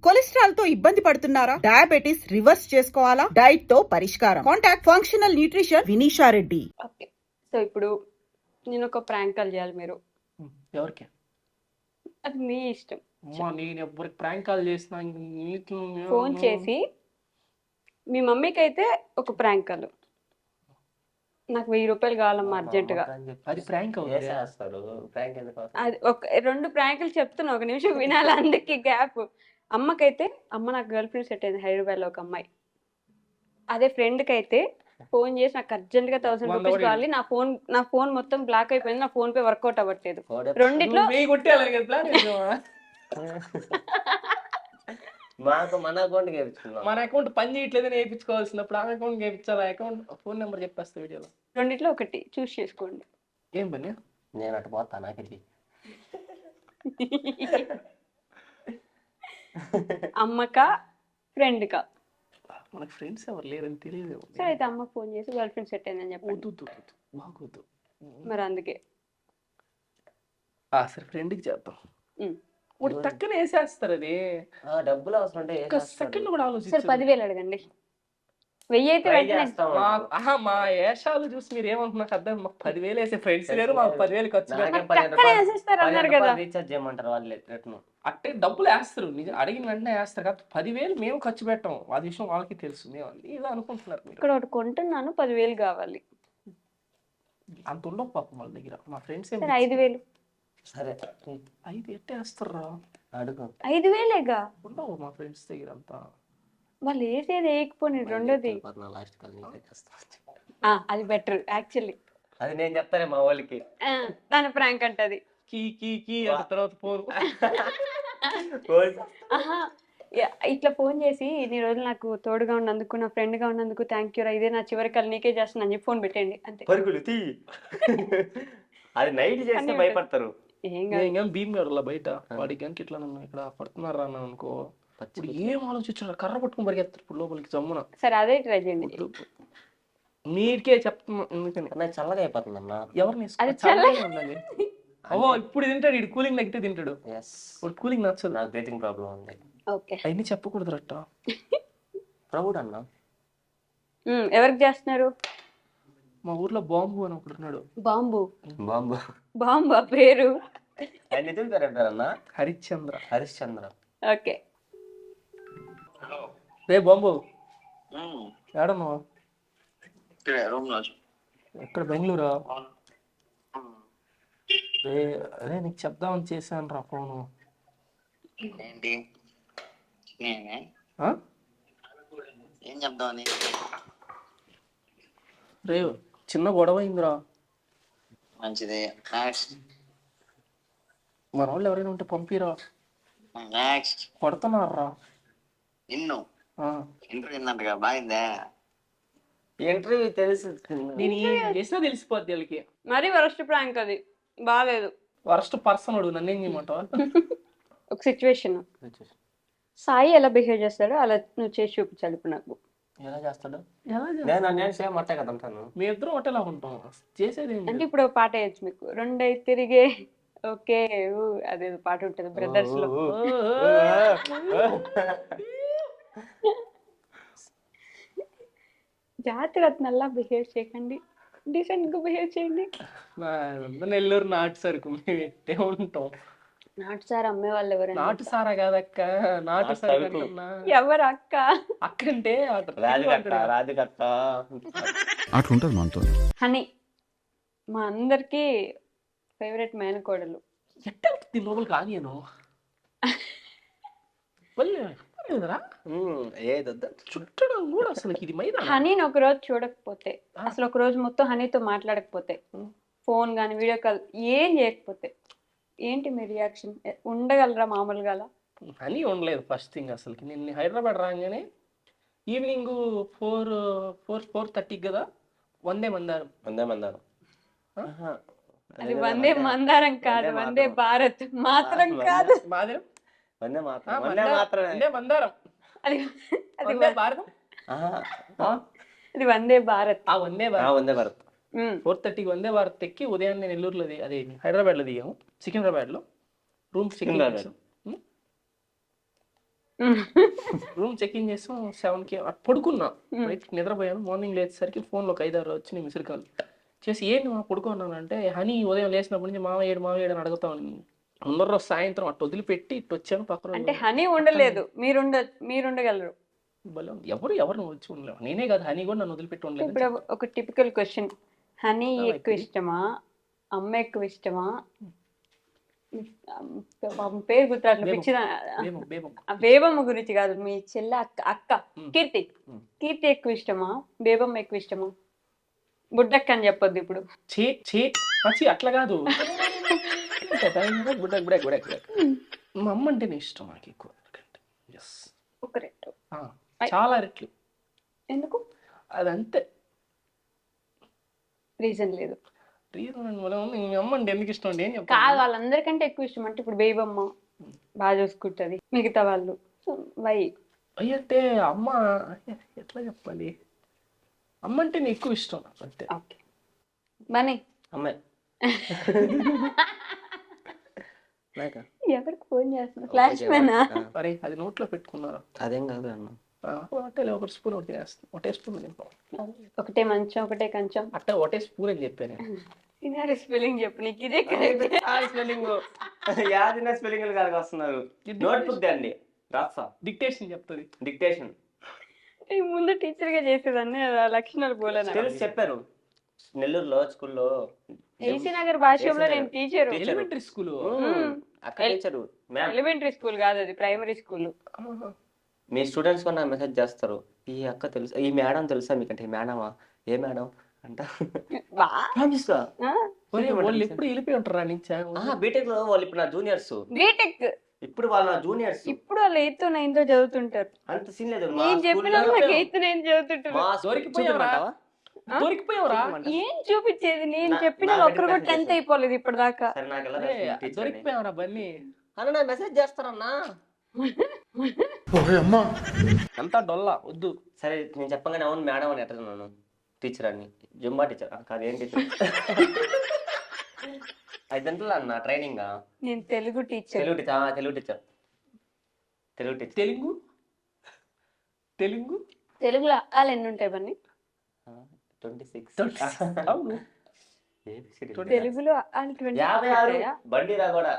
Cholesterol తో ఇబ్బంది పడుతున్నారా? డయాబెటిస్ రివర్స్ చేసుకోవాలా? డైట్ తో పరిష్కారం. Contact functional nutrition Vinisha Reddy. Okay, so ఇప్పుడు నేను ఒక ప్రాంక్ కాల్ చేయాలి. మీరు ఎవరికి? అది మీ ఇష్టం. అమ్మా నేను ఎవరికి ప్రాంక్ కాల్ చేసినా ఫోన్ చేసి మీ మమ్మీకి అయితే ఒక ప్రాంక్ కాల్, నాకు 1000 రూపాయలు కావాలమ్మా అర్జెంటుగా. అది ప్రాంక్ అవుతుంది. అది ఒక 2 ప్రాంకులు చెప్తున్నా, ఒక నిమిషం వినాలి, అందుకే గ్యాప్. అమ్మకైతే అమ్మ నాకు గర్ల్ ఫ్రెండ్ సెట్ అయింది హైదరాబాద్లో ఒక అమ్మాయి. అదే ఫ్రెండ్కి అయితే ఫోన్ చేసి నాకు అర్జెంట్గా 1000 రూపీస్ కావాలి, నా ఫోన్ మొత్తం బ్లాక్ అయిపోయింది, నా ఫోన్ పే వర్కౌట్ అవ్వట్లేదు. రెండిట్లో మన అకౌంట్ పని చేయట్లేదు వేయించుకోవాల్సినప్పుడు ఆ అకౌంట్ వేయించాలి. అకౌంట్ ఫోన్ నెంబర్ చెప్పేస్తా వీడియోలో. రెండిట్లో ఒకటి చూస్ చేసుకోండి. ఏం పని? నేను అటు పోతా, నాకెళ్ళి అమ్మకా ఫ్రెండ్కా? మనకు ఫ్రెండ్స్ ఎవరు లేరని తెలియదు. సరే అయితే అమ్మకి ఫోన్ చేసి గర్ల్ ఫ్రెండ్ సెట్ అయిందని చెప్పండి. బాగోదు మరి అందుకే సరే ఫ్రెండ్కి చేద్దాం. ఇప్పుడు టక్కున వేసేస్తారు. అది డబ్బులు అవసరం అంటే సెకండ్ కూడా సరే ఆలోచించారు. 10,000 అడగండి. 1000 అయితే వెంటనే మా వేషాలు చూసి మీరు ఏమంటున్నారు అర్థం. మాకు 10,000 వేసే ఫ్రెండ్స్ లేరు, మాకు 10,000 ఖర్చు టక్కనే వేసేస్తారు అన్నారు కదా. రీఛార్జ్ చేయమంటారు వాళ్ళు. అట్టే డబ్బులు వేస్తారు, అడిగిన వెంటనే వేస్తారు కదా. 10,000 మేము ఖర్చు పెట్టాం, ఆ విషయం వాళ్ళకి తెలుసు. మేము ఇలా అనుకుంటున్నారు. మీరు ఇక్కడ ఒకటి కొంటున్నాను 10,000 కావాలి. అంత ఉండవు పాపం వాళ్ళ దగ్గర. మా ఫ్రెండ్స్ సరే 5,000. సరే 5 ఎట్టే వేస్తారా? అడుగు. 5,000గా ఉండవు మా ఫ్రెండ్స్ దగ్గర అంతా. వాళ్ళు వేసేది వేయకపోయి రెండోది అది బెటర్ యాక్చువల్లీ. అది నేను చెప్తానే మా వాళ్ళకి. దాని ప్రాంక్ అంటది కీ కీ కీ అంత తర్వాత ఫోన్. ఇట్లా ఫోన్ చేసి ఇన్ని రోజులు నాకు తోడుగా ఉన్నందుకు, నా ఫ్రెండ్ గా ఉన్నందుకు థ్యాంక్ యూ రా, ఇదే నా చివరి కల్ నీకే చేస్తున్నా అని చెప్పి ఫోన్ పెట్టండి అంతే. పరుగులు తీ. అది నైట్ చేస్తే భయపడతారు. ఏం భీమ్ గారు బయట వాడికి కనుక ఇట్లా నన్ను ఇక్కడ పడుతున్నారా అన్న అనుకో, ఇప్పుడు ఏం ఆలోచించాడు, కర్ర పట్టుకుని పరిగెత్తారు ఇప్పుడు లోపలికి జమ్మున. సరే అదే ట్రై చేయండి. మీకే చెప్తున్నా ఎందుకని. నాకు చల్లగా అయిపోతుంది అన్న. ఎవరిని చల్లగా ఉండాలి? ఓ ఇప్పుడు తింటాడు, ఇటు కూలింగ్ తగ్గితే తింటాడు. ఇప్పుడు కూలింగ్ నచ్చదు. నాకు బ్రీతింగ్ ప్రాబ్లం ఉంది. అవన్నీ చెప్పకూడదు రట్ట. ప్రౌడ్ అన్న. ఎవరికి చేస్తున్నారు? మా ఊర్లో బాంబు అని ఒకడు ఉన్నాడు. బాంబు? బాంబు బాంబు పేరు? ఆయన తింటారన్న. హరిశ్చంద్ర. ఓకే. రే బాంబు ఏడన్నావు? ఎక్కడ? బెంగళూరా? అదే నీకు చెప్దామని చేశాను రా ఫోను. ఏం చెప్దామని? రే చిన్న గొడవ అయిందిరా. మంచిది. మన వాళ్ళు ఎవరైనా ఉంటే పంపిరా. కొడుతున్నారా నిన్ను? ఇంటర్వ్యూ ఇందంటగా బాగుందా? ఇంటర్వ్యూ తెలుసు. నేను ఏం చేసినా తెలిసిపోద్ది వాళ్ళకి. మరి వరస్ట్ ప్రాంక్ అది, బాగాలేదు. వరస్ట్ పర్సన్ అడుగు, నన్ను ఏం చేయమంటావా? ఒక సిచ్యువేషన్, సాయి ఎలా బిహేవ్ చేస్తాడో అలా నువ్వు చేసి చూపించాలి ఇప్పుడు నాకు. ఎలా చేస్తాడు? నేను సేమ్ అట్టే కదా ఉంటాను. మీ ఇద్దరు ఒకటేలా ఉంటాం. చేసేది అంటే ఇప్పుడు పాట వేయచ్చు మీకు, రెండై తిరిగే ఓకే అదే పాట ఉంటుంది బ్రదర్స్ లో. జాగ్రత్తగా నల్లా బిహేవ్ చేయకండి, డీసెంట్ గా బిహేవ్ చేయండి. నెల్లూరు నాటు సరుకు మేము ఎట్టే ఉంటాం. నాటు సారా అమ్మే వాళ్ళు ఎవరైనా? నాటు సారా కాదక్క, నాటు సరుకు. ఎవరు అక్క? అక్క అంటే రాధికత్త అట్లుంటది మనతో. హనీ మా అందరికి ఫేవరెట్ మేనకోడలు. ఎట్ట లోపలికి ఆనియను చుట్టడం కూడా అసలు ఇది మైదా. హనీని ఒక రోజు చూడకపోతే, అసలు ఒక రోజు మొత్తం హనీతో మాట్లాడకపోతే, ఫోన్ గానీ వీడియో కాల్ ఏం చేయకపోతే ఏంటి మీ రియాక్షన్? ఉండగలరా మామూలుగా? హనీ ఉండలేదు ఫస్ట్ థింగ్. అసలుకి నేను హైదరాబాద్ రాగానే ఈవినింగ్ 4:30 కదా వందే మందారం. అది వందే మందారం కాదు, వందే భారత్ మాత్రం కాదు. మందారం అది భారతం. అది వందే భారత్. వందే భారత్ 4:30కి వందే భారత్ ఎక్కి ఉదయాన్నే నెల్లూరులో అదే హైదరాబాద్లో దిగాము. సికింద్రాబాద్లో room check. Room check in చేసాం 7కి పడుకున్నా. బయటకి నిద్రపోయాను. మార్నింగ్ లేచేసరికి ఫోన్లో ఒక 5-6 వచ్చినాయి మిస్డ్ కాల్ చేసి ఏంటి మా పడుకున్నానంటే హనీ ఉదయం లేచినప్పటి నుంచి మామయ్య అని అడుగుతా ముందర రోజు సాయంత్రం అటు వదిలిపెట్టి ఇటు వచ్చాను పక్కన అంటే హనీ ఉండలేదు, మీరుండగలరు. ఎవరిని వచ్చి ఉండలేవు. నేనే కాదు హనీ కూడా నన్ను వదిలిపెట్టి ఉండలేదు. ఇప్పుడు ఒక టిపికల్ క్వశ్చన్, హనీ ఎక్కువ ఇష్టమా, అమ్మ ఎక్కువ ఇష్టమా? పేరు గుర్తురాట్లు పిచ్చిదా. బేబమ్మ గురించి కాదు, మీ చెల్లె అక్క కీర్తి ఎక్కువ ఇష్టమా, బేబమ్మ ఎక్కువ ఇష్టమా? బుడ్డక్క అని చెప్పొద్దు ఇప్పుడు. అట్లా కాదు, మా అమ్మ అంటేనే ఇష్టం నాకు ఎక్కువ. ఒక రెట్టు చాలా రెట్లు. ఎందుకు? అదంతే, రీజన్ లేదు. రీజన్ మీ అమ్మ అంటే ఎందుకు ఇష్టం అండి? ఏం కాదు, చెప్తాను, వాళ్ళందరికంటే ఎక్కువ ఇష్టం అంటే ఇప్పుడు బేబమ్మ బాగా చూసుకుంటది, మిగతా వాళ్ళు వై అంటే అమ్మ ఎట్లా చెప్పాలి, అమ్మ అంటే నేను ఎక్కువ ఇష్టం నాకు అంతే. ఓకే బనీ అమ్మాయి ఎవరికి ఫోన్ చేస్తున్నా? ఫ్లాష్ మ్యానా? అరే అది నోట్లో పెట్టుకున్నారు. అదేం కాదు అన్న, అంటే ఒక స్పూన్ ఒకటి తినేస్తాను, ఒకటే స్పూన్ తింటాం. ఒకటే మంచం ఒకటే కంచం అట్టే ఒకటే స్పూన్ అని చెప్పాను. తినాలి స్పెల్లింగ్ చెప్పు, నీకు ఇదే స్పెల్లింగ్ యాదిన స్పెల్లింగ్ గారికి వస్తున్నారు. నోట్బుక్ దండి రాస్తా, డిక్టేషన్ చెప్తుంది. డిక్టేషన్ ముందు టీచర్ గా చేసేదాన్ని, లక్షణాలు పోలేను. తెలుసు చెప్పారు, నెల్లూరులో స్కూల్లో ఏసీ నగర్ భాష్యంలో నేను టీచర్. ఎలిమెంటరీ స్కూల్ అక్కడ టీచరు. ఎలిమెంటరీ స్కూల్ కాదు, అది ప్రైమరీ స్కూల్. మీ స్టూడెంట్స్ కూడా నాకు మెసేజ్ చేస్తారు, ఈ అక్క తెలుసా, ఈ మేడం తెలుసా మీకంటే? మేడమా? ఏ మేడం అంట. వాళ్ళు ఎప్పుడు వెళ్ళిపోయి ఉంటారా నుంచి? బీటెక్ లో వాళ్ళు ఇప్పుడు నా జూనియర్స్. బీటెక్ ఇప్పుడు వాళ్ళు నా జూనియర్స్. ఇప్పుడు వాళ్ళు 8th 9th చదువుతుంటారు. అంత సీన్ లేదు. నేను చెప్పిన 8th 9th చదువుతుంటారు. దొరికిపోయావరా? ఏం చూపించేది? నేను చెప్పిన ఒక్కరు కూడా 10th అయిపోలేదు ఇప్పటిదాకా. దొరికిపోయావరా బన్నీ అన్న నాకు మెసేజ్ చేస్తారన్నా. అంతా డొల్లా వద్దు. సరే నేను చెప్పగానే అవును మేడం అని ఎట్టున్నాను. టీచర్ అని జుంబా టీచర్ కాదు, ఏం టీచర్? 5 గంటలు అన్న ట్రైనింగ్. నేను తెలుగు టీచర్. తెలుగు టీచర్. తెలుగులో వాళ్ళు ఎన్ని ఉంటాయి బన్నీ? 26. తెలుగులో 56. బండి రా కూడా.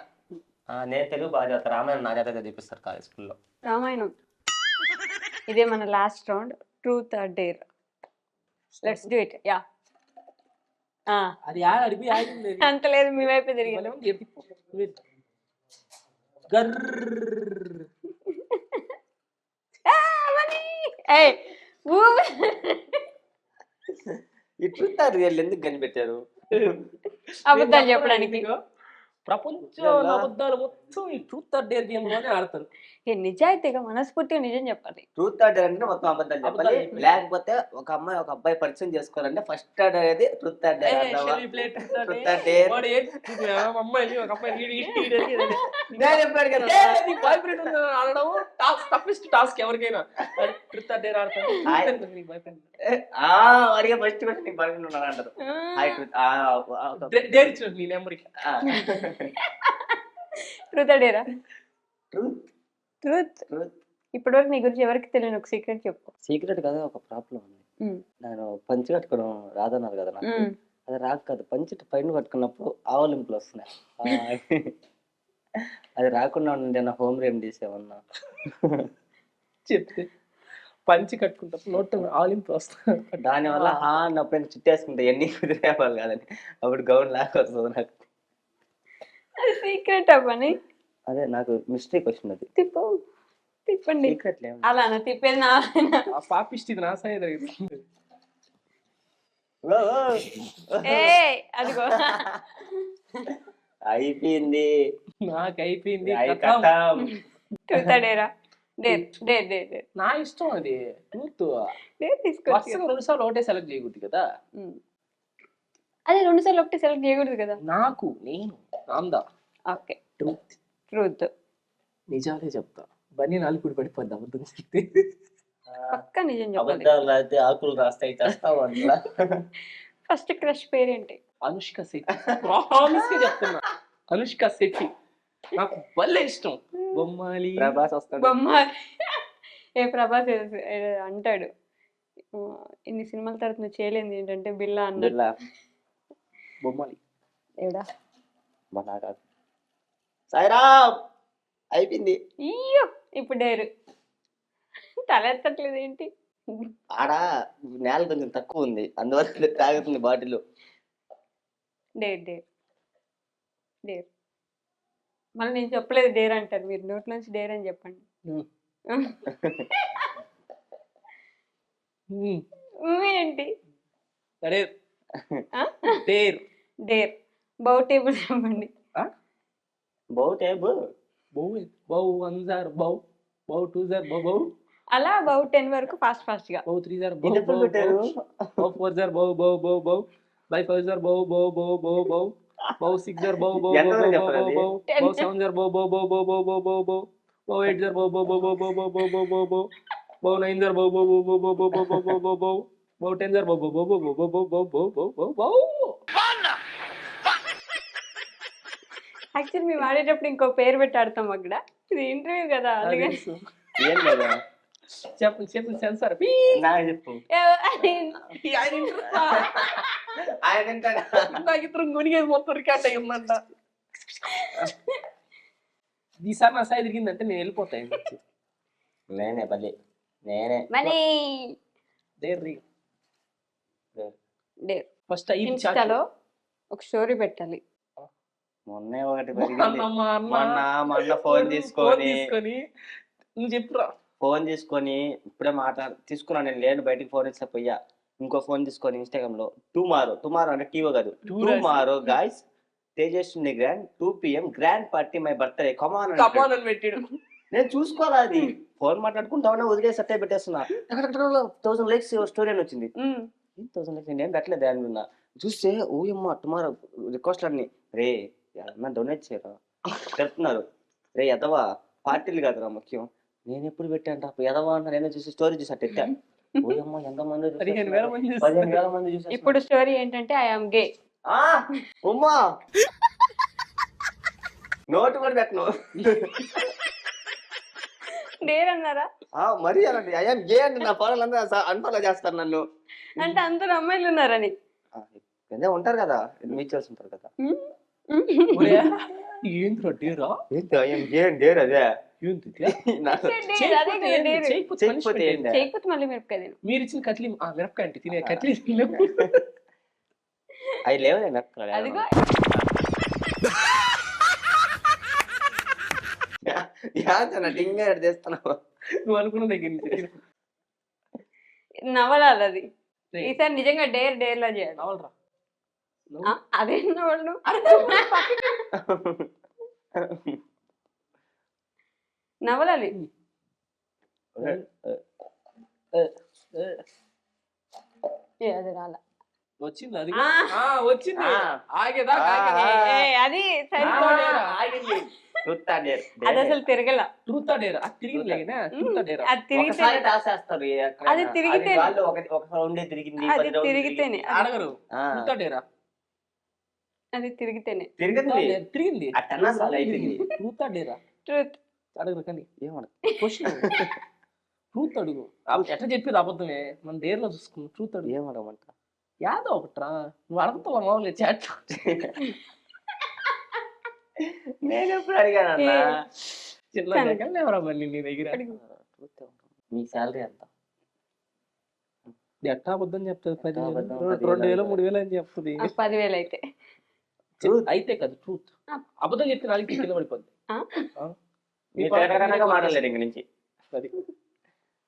నేను తెలుగు బాగా చదువుతా. రామాయణం నా చేత చూపిస్తారు కాలేజ్ స్కూల్లో. రామాయణం. ఇదే మన last round, truth or dare. Let's do it. Yeah అది అడిపి ఆగింది. అంత లేదు, మీ వైపే తిరిగి. ఈ ట్రూత్ ఆర్ రియల్ ఎందుకు కనిపెట్టారు? అబద్ధాలు చెప్పడానికి. ప్రపంచంలో అబద్ధాలు మొత్తం ఈ ట్రూత్ ఆర్ డేర్ గేమ్ లోనే ఆడతారు. నిజాయితీగా మనస్ఫూర్తిగా నిజం చెప్పాలి. ట్రూత్ ఆర్ డేర్ అంటే మొత్తం అబద్ధాలు చెప్పాలి. లేకపోతే ఒక అమ్మాయి ఒక అబ్బాయి పరిచయం చేసుకోవాలంటే ఫస్ట్ ఆర్డర్ అనేది ట్రూత్ ఆర్ డేర్. టాస్క్ ఎవరికైనా ట్రూత్ ఆర్ డేర్ ఆడతారు. అడిగే ఫస్ట్ క్వశ్చన్ నీకు బాయ్ ఫ్రెండ్ ఉన్నాడు అంటారు. నీ నెంబర్కి ట్రూత్ ఆర్ డేరా? ట్రూత్. ఇప్పటివరకు నీ గురించి ఎవరికి తెలియని ఒక సీక్రెట్ చెప్పు. సీక్రెట్ కదా, ఒక ప్రాబ్లం ఉంది. నేను పంచి కట్టుకోవడం రాదన్నారు కదా నాకు. అది రాక కాదు, పంచి పైన కట్టుకున్నప్పుడు ఆవలింపులు వస్తున్నాయి. అది రాకుండా ఉండే నా హోమ్ రెమెడీస్ ఏమన్నా చెప్తే పంచి కట్టుకుంటా నోట్ ఆలింపు వస్తా. దానివల్ల అప్పుడు చుట్టేసుకుంటా ఎన్ని కుదిరేవాళ్ళు కాదని. అప్పుడు గౌన్ లాగా వస్తుంది నాకు. సీక్రెట్ అవ్వని అదే నాకు మిస్టేక్ వచ్చింది. అది తిప్పండి. అలా తిప్పేది నా పాపిస్ట్, ఇది నా సైడ్ జరుగుతుంది. అదిగో అయిపోయింది, నాకు అయిపోయింది. నా ఇష్టం అది. తీసుకోవచ్చు. 2 సార్లు ఒకటే సెలెక్ట్ చేయకూడదు కదా. అదే 2 సార్లు ఒకటి సెలెక్ట్ చేయకూడదు కదా. నేను ఆందా. ఓకే, ట్రూత్ నిజాలే చెప్తా. బన్నీ నాలుగు పడిపోద్ది అబద్ధం చెప్తే. పక్క నిజం చెప్పాలి. రాస్తే ఆకులు రాస్తాయి చేస్తావు అట్లా. ఫస్ట్ క్రష్ పేరేంటి? అనుష్క శెట్టి. ప్రామిస్ గా చెప్తున్నా, అనుష్క శెట్టి నాకు భలే ఇష్టం. బొమ్మాలి ప్రభాస్ వస్తాడు. బొమ్మాలి ప్రభాస్ అంటాడు ఇన్ని సినిమాల తర్వాత నువ్వు చేయలేదు ఏంటంటే బిల్లా అన్నాడు. బిర్లా బొమ్మలి ఏడా మన కాదు. సాయిరామ్ అయిపోయింది. అయ్యో ఇప్పుడు డేరు తల ఎత్తట్లేదు ఏంటి? ఆడ నేల కొంచెం తక్కువ ఉంది, అందువల్ల తాగుతుంది బాటిల్. డేర్ డేర్ డేర్ మళ్ళీ నేను చెప్పలేదు డేర్ అంటారు మీరు, నోట్ నుంచి డేర్ అని చెప్పండి. ఏంటి డేర్ డేర్ బౌ టేబుల్ చెప్పండి. బౌ టేబుల్ బౌ 1 జార్ బౌ, బౌ 2 జార్ బౌ బౌ, అలా బౌ 10 వరకు ఫాస్ట్ గా. బౌ 3 జార్ బౌ బౌ బౌ, 4 జార్ బౌ బౌ బౌ బౌ, బై 5 జార్ బౌ బౌ బౌ బౌ బౌ, బౌ 6 జార్ బౌ బౌ బౌ బౌ బౌ, బౌ 7 జార్ బౌ బౌ బౌ బౌ బౌ బౌ బౌ బౌ, బౌ 8 జార్ బౌ బౌ బౌ బౌ బౌ బౌ బౌ బౌ బౌ, బౌ 9 జార్ బౌ బౌ బౌ బౌ బౌ బౌ బౌ బౌ బౌ బౌ, బౌ 10 జార్ బౌ బౌ బౌ బౌ బౌ బౌ బౌ బౌ బౌ బౌ బౌ. యాక్చువల్లీ మేము ఆడేటప్పుడు ఇంకో పేరు పెట్టి ఆడతాం అక్కడ, ఇది ఇంటర్వ్యూ కదా అందుకని ఏం లేదా చెప్పు చెప్పు సెన్సార్ నాకు చెప్పు. ఆయన నాకు ఇద్దరు గునిగేది మొత్తం రికార్డ్ అయ్యి ఉందంట. ఈసారి నా సైడ్ తిరిగిందంటే నేను వెళ్ళిపోతాయి. నేనే బలి నేనే మనీ డేర్ డేర్ ఫస్ట్ ఇన్స్టాలో ఒక స్టోరీ పెట్టాలి. మొన్నే ఒకటి పెరిగింది. మొన్న ఫోన్ తీసుకొని నువ్వు చెప్పురా. ఫోన్ తీసుకొని ఇప్పుడే తీసుకున్నాను నేను, లేను బయటికి ఫోన్ ఇస్తే పోయా. ఇంకో ఫోన్ తీసుకొని ఇన్స్టాగ్రామ్ లో టుమారో అంటే టీవో కాదు, tomorrow guys Tejaswini grand 2 PM grand party my birthday come on అని పెట్టాడు. నేను చూసుకోవాలా అది, ఫోన్ మాట్లాడుకుంటా వదిలేసి అట్టే పెట్టేస్తున్నా. 1000 likes స్టోరీ అని వచ్చింది. 1000 likes నేను పెట్టలేదు అనుకున్నా. చూస్తే ఓయమ్మ టుమారో రిక్వెస్ట్ అన్ని రే డొనేట్ చేయరా చెప్తున్నారు. రే ఎదవా పార్టీలు కాదురా ముఖ్యం, నేను ఎప్పుడు పెట్టాను ఎదవా అన్న. నేను చూసి స్టోరీ చూసి అట్టా ఓయమ్మ ఎంతమంది 15,000 మంది చూసి. ఇప్పుడు స్టోరీ ఏంటంటే I am gay. Umma note కూడా పెట్టను. డేర్ అన్నారా? మరి అలాంటి ఐఎమ్ గే అంటే నా ఫోన్లందరూ అన్ఫాలో చేస్తారు నన్ను. అంటే అందరు అమ్మాయిలు ఉన్నారని ఉంటారు కదా, మ్యూచువల్స్ ఉంటారు కదా. ఏంద్రా డేరా? డేర్ అదే చేయకపోతే మళ్ళీ మిరపకాయ తిను. మీరు ఇచ్చిన కట్లీ మిరపకాయ అంటే తినే కట్లీ అవి లేవు. అదిగో చేస్తున్నావు నువ్వు అనుకున్న దగ్గర నుంచి నవలాలి అది. ఈసారి నిజంగా డేర్ లా చేయాలి. నవలరా అదే నవలు నవలాలి. అది రాలా వచ్చింది. అది వచ్చింది. ఆగేదా అది అది అసలు తిరగల. ట్రూత్ డేర్ అది తిరిగింది. అది తిరిగితే అది తిరిగితే అది తిరిగితేనే అడగరు. ట్రూత్ డేరా అది తిరిగితేనే తిరిగింది. ట్రూత్ డేరా ట్రూత్ అడగరు. కానీ క్వశ్చన్ ట్రూత్ అడుగు. ఎట్లా చెప్పేది అబద్ధమే, మన డేర్ లో చూసుకున్నాం. ట్రూత్ అడుగు. ఏమడమంట యాదో ఒకట్రా నువ్వు అడుగుతావా మామూలుగా చాట్. నేను ఎప్పుడు అడిగానన్నా చిన్న ఎవరా మళ్ళీ నీ దగ్గర మీ శాలరీ ఎంత? ఎట్టా అబద్ధం చెప్తుంది. 10,000 2,000 3,000 అని చెప్తుంది. 10,000 అయితే అయితే కదా ట్రూత్. అబద్ధం చెప్తే నాలుగు కింద పడిపోద్ది. మాట్లాడలేదు ఇంక నుంచి.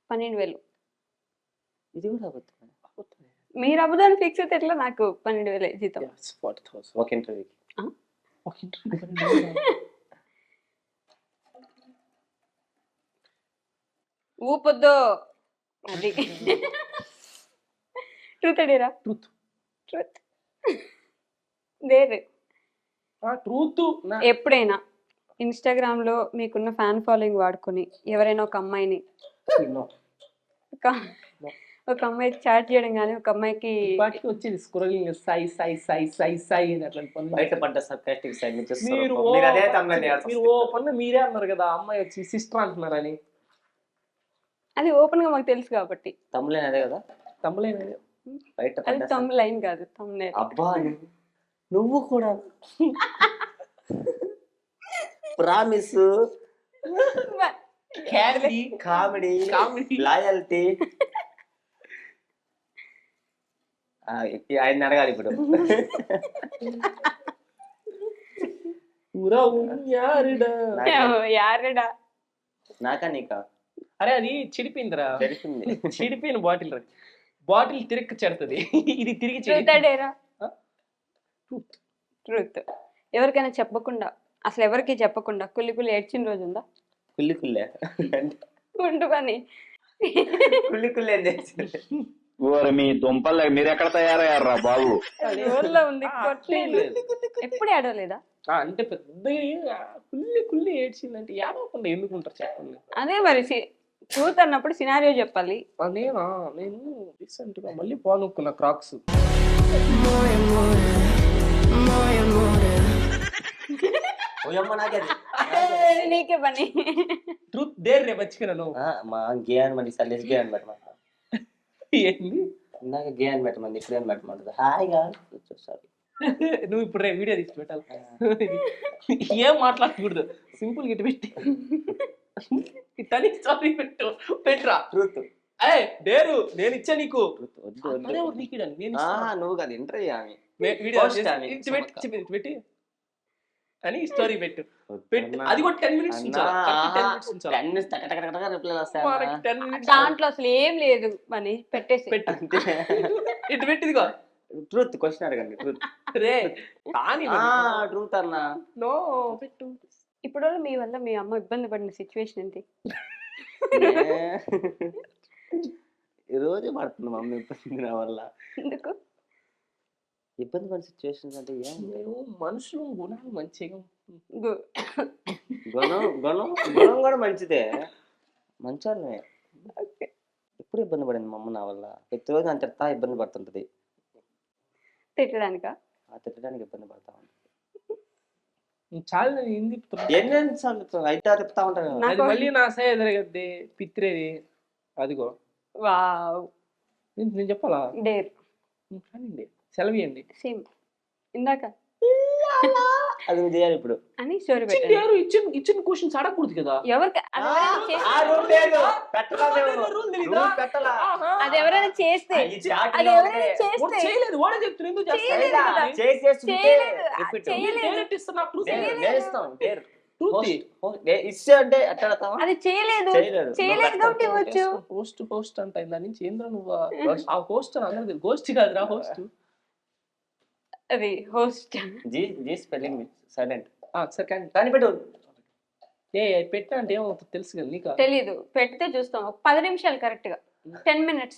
12,000 ఇది కూడా అబద్ధం. మీరు అబద్ధాన్ని ఫిక్స్ అయితే ఎట్లా? నాకు 12,000 జీతం. ఒక ఇంటర్వ్యూకి ఊపొద్దు. అది ట్రూత్ అడిరా. Truth truth. ఎప్పుడైనా ఇన్స్టాగ్రామ్ లో మీకున్న ఫ్యాన్ ఫాలోయింగ్ వాడుకొని ఎవరైనా ఒక అమ్మాయిని ఒక అమ్మాయికి చాట్ చేయడం కానీ ఒక అమ్మాయికి వచ్చింది స్క్రోలింగ్ సై సై సై సై సై అని అట్లాంటి పనులు బయటపడ్డ సర్కాస్టిక్ సైడ్ నుంచి మీరు ఓ పన్ను మీరే అన్నారు కదా అమ్మాయి వచ్చి సిస్టర్ అంటున్నారని. అది ఓపెన్ గా మాకు తెలుసు కాబట్టి. తమ్ములేని అదే కదా తమ్ములేని బయట అది పడ్డా తమ్ లైన్ కాదు, తమ్నే. అబ్బా నువ్వు కూడా promise carry comedy comedy loyalty ఆయన అడగాలి ఇప్పుడు. యారడా నాకా నీకా అరే అది చెడిపోయిందిరా, తెలిసింది. చెడిపోయిన బాటిల్ రా. బాటిల్ తిరిగి చెడుతుంది, ఇది తిరిగి ట్రూత్ డేరా? ట్రూత్. ఎవరికైనా చెప్పకుండా, అసలు ఎవరికి చెప్పకుండా కుల్లి కుల్లి ఏడ్చిన రోజు ఉందా? కుల్లి కుల్లే ఉండు కానీ. కుల్లి కుల్లే ఏం చేస్తుంది? ఓరి మీ దుంపలు మీరు ఎక్కడ తయారయ్యారా బాబు? ఊర్లో ఉంది, కొట్టలేదు. ఎప్పుడు ఏడవలేదా? అంటే పెద్ద కుల్లి కుల్లి ఏడ్చిందంటే ఏడవకుండా ఎందుకుంటారు చెప్పండి. అదే మరి ట్రూత్ అన్నప్పుడు సినారియో చెప్పాలి. నేనా నేను రీసెంట్ గా మళ్ళీ పోనుకున్నా క్రాక్స్. ఓయమ్మ నాకే నీకే పని. ట్రూత్ దేర్ రే మర్చిపోయినాను. మా గే అని మరి సర్లేసి గే అని పెట్టమంట. ఏంది ఇందాక గే అని పెట్టమంది, ఇప్పుడు ఏం పెట్టమంటుంది? హాయిగా సారీ. నువ్వు ఇప్పుడు రే వీడియో తీసి పెట్టాలి. ఏం మాట్లాడకూడదు, సింపుల్ గిట్ పెట్టి ఇతని సారీ పెట్టు పెట్రా. ట్రూత్ డేరు నేను ఇచ్చా నీకు. వద్దు వద్దు. అదే ఒకటి నీకు ఇయ్యాను, నేను నువ్వు కాదు ఇంటర్వ్యూ ఆమె వీడియో Post అని. పెట్టి అని స్టోరీ పెట్టు. అది కూడా 10 minutes ఉంచాలి. 10 minutes ఉంచాలి. 10 minutes టక టక టక రిప్లైలు వస్తాయి. మనకి 10 minutes దాంట్లో అసలు ఏం లేదు అని పెట్టేసి పెట్టు. ఇటు పెట్టిదిగో ట్రూత్ క్వశ్చన్ అడగండి. ట్రూత్ రే కానీ ట్రూత్ అన్నా నో పెట్టు. ఇప్పుడు మీ వల్ల మీ అమ్మ ఇబ్బంది పడిన సిచ్యువేషన్ ఏంటి? ఈ రోజు పడుతుంది మమ్మీ ఇబ్బంది నా వల్ల. ఎందుకు ఇబ్బంది పడిన సిచ్యువేషన్స్ అంటే ఏం మనుషులు గుణాలు మంచిగా గుణం గుణం గుణం కూడా మంచిదే, మంచి ఎప్పుడు ఇబ్బంది పడింది మా అమ్మ నా వల్ల. ప్రతిరోజు అంత తిడతా ఇబ్బంది పడుతుంటది. తిట్టడానికా? తిట్టడానికి ఇబ్బంది పడతా ఉంటా. చాలా ఎన్ని అయితే తిప్పుతా ఉంటాను. అది మళ్ళీ నా సై ఎదరగద్ది పిత్రేది అదిగో. వావ్. నేను చెప్పాలా? డేర్. కానివ్వండి, సెలవియండి. సేమ్ ఇందాక అది నువ్వు చేయాలి ఇప్పుడు అని స్టోరీ పెట్టారు. ఇచ్చిన క్వశ్చన్స్ అడగకూడదు కదా. ఎవరికి అది ఎవరైనా చేస్తే అది ఎవరైనా చేస్తే చేయలేదు వాడే చెప్తున్నా, ఎందుకు అది చేయలేదు చేయలేదు కాబట్టి ఇవ్వచ్చు. హోస్ట్ హోస్ట్ అంట దాని నుంచి ఏంద్ర నువ్వు ఆ హోస్ట్ అని అందరూ గోస్ట్ కాదురా హోస్ట్. అది హోస్ట్ జీ స్పెల్లింగ్ సైలెంట్ సరే కానీ పెట్టు. పెట్టా అంటే ఏమవుతుంది తెలుసు కదా నీకు? తెలీదు, పెడితే చూస్తాం. 10 నిమిషాలు కరెక్ట్ గా 10 minutes.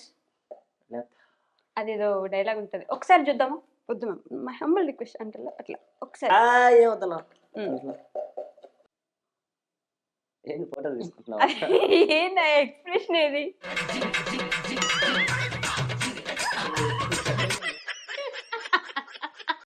అదేదో డైలాగ్ ఉంటది, ఒకసారి చూద్దామా? వద్దు మై హంబుల్ రిక్వెస్ట్ అంటే అట్లా ఒకసారి. ఏమవుతున్నా ఏంటి ఫోటో తీసుకుంటున్నావు? ఏంది ఎక్స్ప్రెషన్ ఏది?